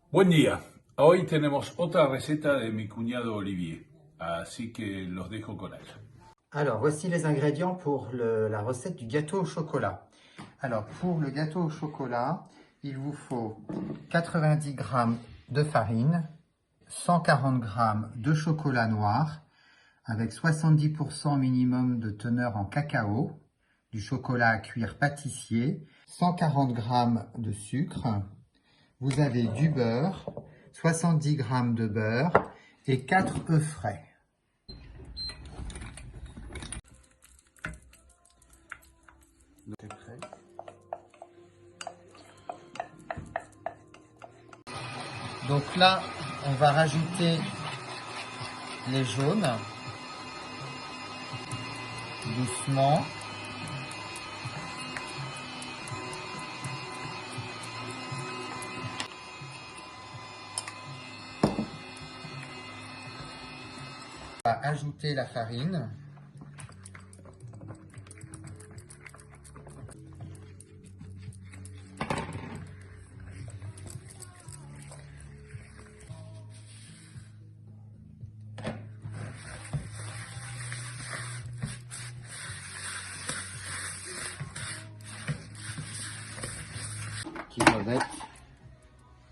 Buen día. Hoy tenemos otra receta de mi cuñado Olivier, así que los dejo con él. Alors, voici les ingrédients pour la recette du gâteau au chocolat. Alors, pour le gâteau au chocolat, il vous faut 90 g de farine, 140 g de chocolat noir, avec 70% minimum de teneur en cacao, du chocolat à cuire pâtissier, 140 g de sucre, vous avez du beurre, 70 g de beurre et 4 œufs frais. Donc là, on va rajouter les jaunes, doucement. On va ajouter la farine. Qui doivent être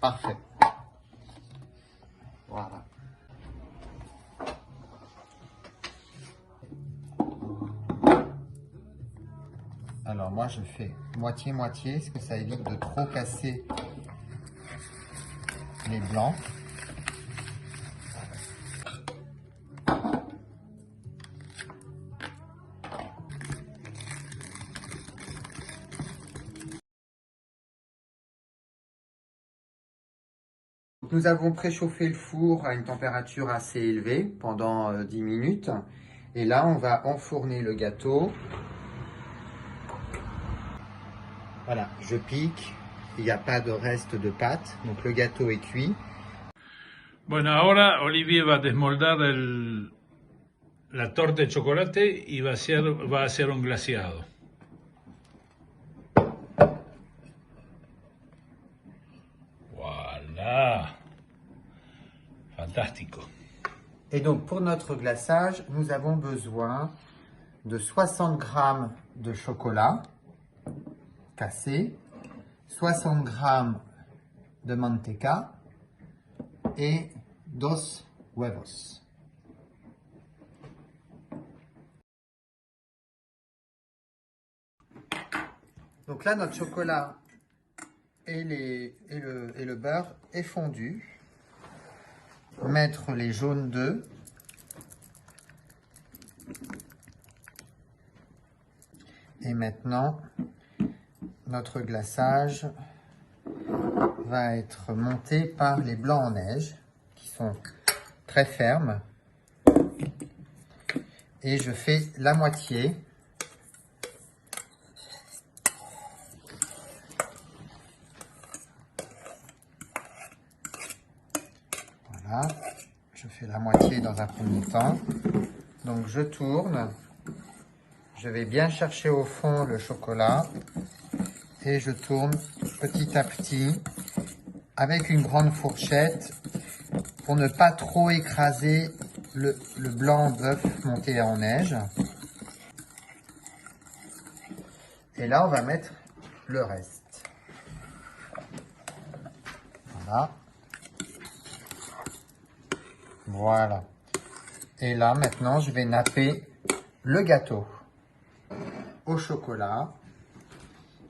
parfaits. Voilà. Alors moi je fais moitié-moitié, parce que ça évite de trop casser les blancs. Nous avons préchauffé le four à une température assez élevée pendant 10 minutes. Et là, on va enfourner le gâteau. Voilà, je pique. Il n'y a pas de reste de pâte. Donc le gâteau est cuit. Bueno, ahora Olivier va a desmoldar la torta de chocolate y va a hacer un glaseado. Voilà. Fantástico. Et donc pour notre glaçage, nous avons besoin de 60 g de chocolat cassé, 60 g de manteca et 2 huevos. Donc là, notre chocolat et le beurre est fondu. Mettre les jaunes d'œufs. Et maintenant, notre glaçage va être monté par les blancs en neige, qui sont très fermes. Et je fais la moitié. Voilà, je fais la moitié dans un premier temps. Donc je tourne. Je vais bien chercher au fond le chocolat et je tourne petit à petit avec une grande fourchette pour ne pas trop écraser le blanc d'œuf monté en neige. Et là, on va mettre le reste. Voilà. Voilà. Et là, maintenant, je vais napper le gâteau au chocolat.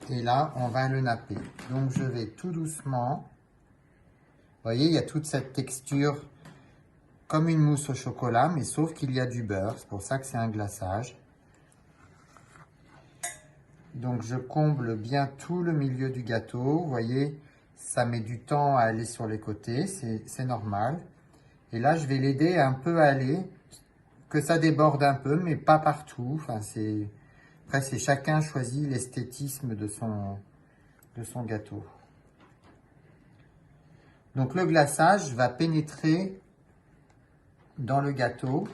Et là, on va le napper. Donc, je vais tout doucement. Vous voyez, il y a toute cette texture comme une mousse au chocolat, mais sauf qu'il y a du beurre. C'est pour ça que c'est un glaçage. Donc, je comble bien tout le milieu du gâteau. Vous voyez, ça met du temps à aller sur les côtés. C'est normal. Et là, je vais l'aider un peu à aller, que ça déborde un peu, mais pas partout. Enfin, après, c'est chacun choisit l'esthétisme de son gâteau. Donc, le glaçage va pénétrer dans le gâteau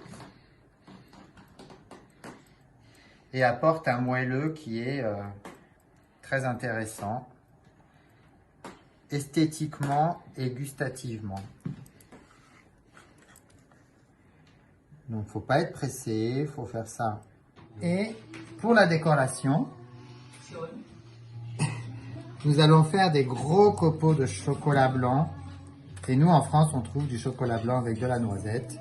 et apporte un moelleux qui est très intéressant. esthétiquement et gustativement. Donc, faut pas être pressé, faut faire ça. Et pour la décoration, nous allons faire des gros copeaux de chocolat blanc. Et nous, en France, on trouve du chocolat blanc avec de la noisette.